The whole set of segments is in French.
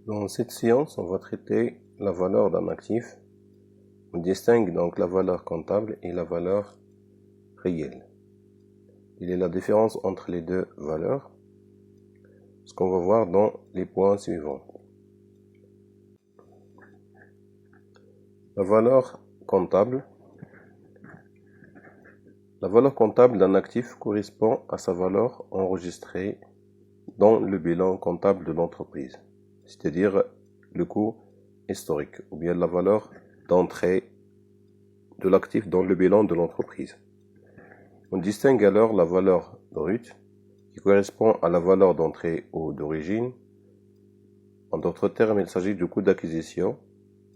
Dans cette séance, on va traiter la valeur d'un actif. On distingue donc la valeur comptable et la valeur réelle. Il est la différence entre les deux valeurs, ce qu'on va voir dans les points suivants. La valeur comptable. La valeur comptable d'un actif correspond à sa valeur enregistrée dans le bilan comptable de l'entreprise, c'est-à-dire le coût historique, ou bien la valeur d'entrée de l'actif dans le bilan de l'entreprise. On distingue alors la valeur brute, qui correspond à la valeur d'entrée ou d'origine. En d'autres termes, il s'agit du coût d'acquisition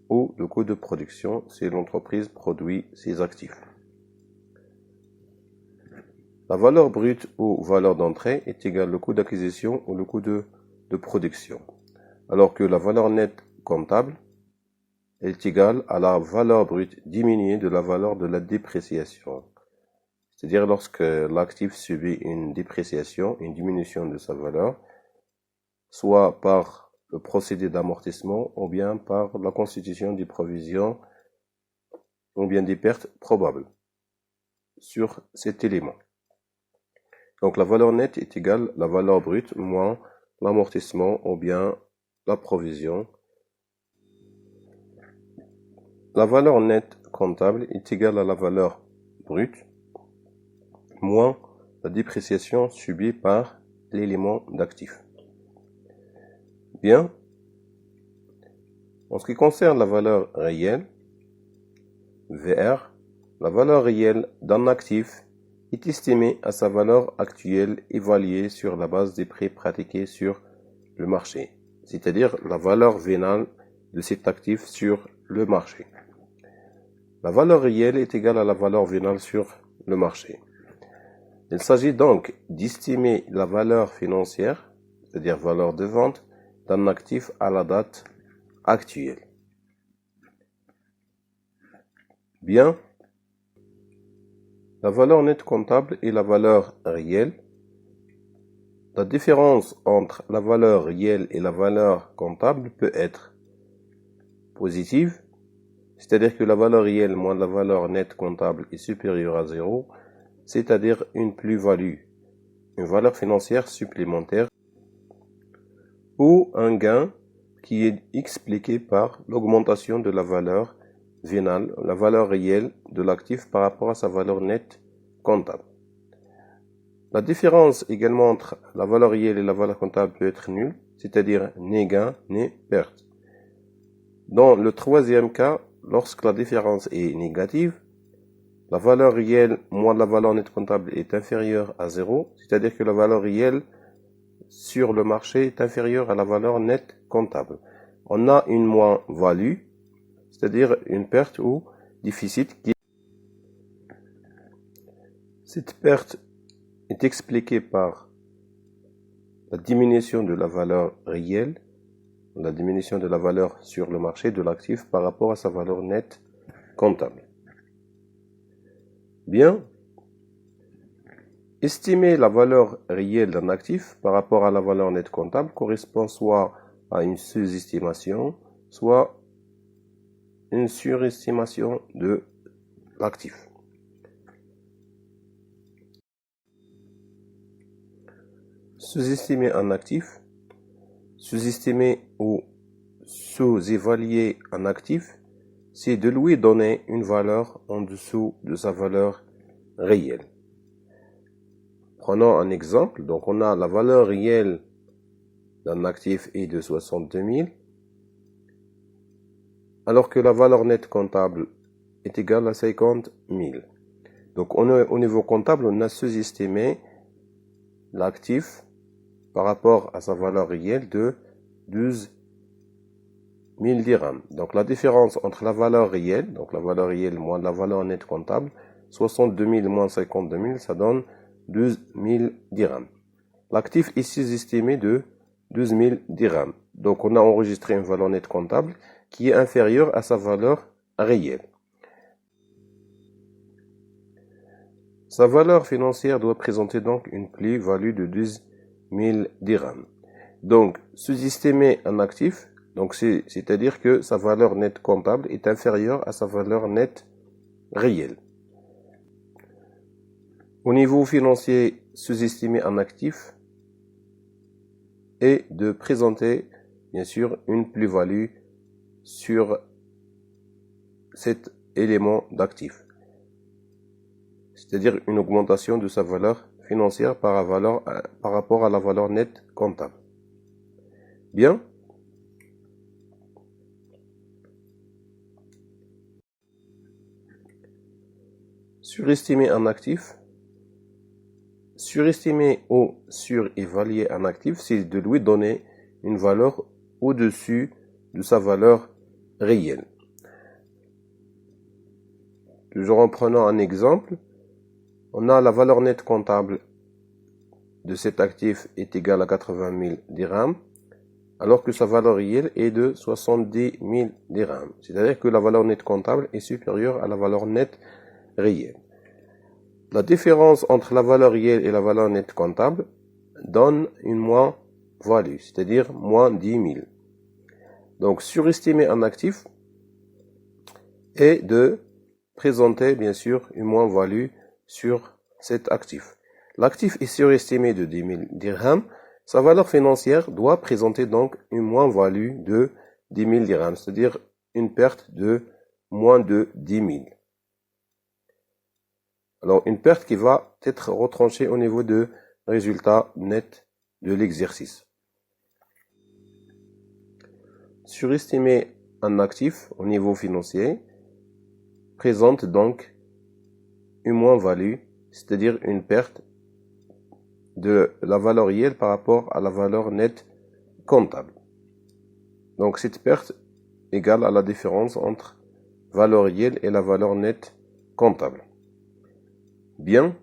ou le coût de production si l'entreprise produit ses actifs. La valeur brute ou valeur d'entrée est égale au coût d'acquisition ou le coût de production, alors que la valeur nette comptable est égale à la valeur brute diminuée de la valeur de la dépréciation. C'est-à-dire lorsque l'actif subit une dépréciation, une diminution de sa valeur, soit par le procédé d'amortissement ou bien par la constitution des provisions ou bien des pertes probables sur cet élément. Donc la valeur nette est égale à la valeur brute moins l'amortissement ou bien la provision. La valeur nette comptable est égale à la valeur brute moins la dépréciation subie par l'élément d'actif. Bien. En ce qui concerne la valeur réelle, VR, la valeur réelle d'un actif est estimée à sa valeur actuelle évaluée sur la base des prix pratiqués sur le marché, c'est-à-dire la valeur vénale de cet actif sur le marché. La valeur réelle est égale à la valeur vénale sur le marché. Il s'agit donc d'estimer la valeur financière, c'est-à-dire valeur de vente, d'un actif à la date actuelle. Bien. La valeur nette comptable et la valeur réelle. La différence entre la valeur réelle et la valeur comptable peut être positive, c'est-à-dire que la valeur réelle moins la valeur nette comptable est supérieure à 0, c'est-à-dire une plus-value, une valeur financière supplémentaire, ou un gain qui est expliqué par l'augmentation de la valeur vénale, la valeur réelle de l'actif par rapport à sa valeur nette comptable. La différence également entre la valeur réelle et la valeur comptable peut être nulle, c'est-à-dire ni gain ni perte. Dans le troisième cas, lorsque la différence est négative, la valeur réelle moins la valeur nette comptable est inférieure à 0, c'est-à-dire que la valeur réelle sur le marché est inférieure à la valeur nette comptable. On a une moins-value, c'est-à-dire une perte ou déficit. Cette perte est expliquée par la diminution de la valeur réelle, la diminution de la valeur sur le marché de l'actif par rapport à sa valeur nette comptable. Bien. Estimer la valeur réelle d'un actif par rapport à la valeur nette comptable correspond soit à une sous-estimation, soit une surestimation de l'actif. Sous-estimer un actif, sous-estimer ou sous-évaluer un actif, c'est de lui donner une valeur en dessous de sa valeur réelle. Prenons un exemple. Donc, on a la valeur réelle d'un actif est de 62 000, alors que la valeur nette comptable est égale à 50 000. Donc, au niveau comptable, on a sous-estimé l'actif par rapport à sa valeur réelle de 12 000 dirhams. Donc, la différence entre la valeur réelle, donc la valeur réelle moins la valeur nette comptable, 62 000 moins 52 000, ça donne 12 000 dirhams. L'actif est sous-estimé de 12 000 dirhams. Donc, on a enregistré une valeur nette comptable qui est inférieure à sa valeur réelle. Sa valeur financière doit présenter donc une plus-value de 12 000 dirhams. Donc, sous-estimer un actif Donc c'est-à-dire que sa valeur nette comptable est inférieure à sa valeur nette réelle. Au niveau financier, sous-estimer un actif et de présenter bien sûr une plus-value sur cet élément d'actif, c'est-à-dire une augmentation de sa valeur financière par rapport à la valeur nette comptable. Bien. Surestimer un actif. Surestimer ou surévaluer un actif, c'est de lui donner une valeur au-dessus de sa valeur réelle. Toujours en prenant un exemple, on a la valeur nette comptable de cet actif est égale à 80 000 dirhams, alors que sa valeur réelle est de 70 000 dirhams. C'est-à-dire que la valeur nette comptable est supérieure à la valeur nette réelle. La différence entre la valeur réelle et la valeur nette comptable donne une moins-value, c'est-à-dire moins 10 000. Donc, surestimer un actif est de présenter, bien sûr, une moins-value sur cet actif. L'actif est surestimé de 10 000 dirhams. Sa valeur financière doit présenter donc une moins-value de 10 000 dirhams, c'est-à-dire une perte de moins de 10 000. Alors, une perte qui va être retranchée au niveau de résultat net de l'exercice. Surestimer un actif au niveau financier présente donc une moins-value, c'est-à-dire une perte de la valeur réelle par rapport à la valeur nette comptable. Donc, cette perte égale à la différence entre valeur réelle et la valeur nette comptable. Bien.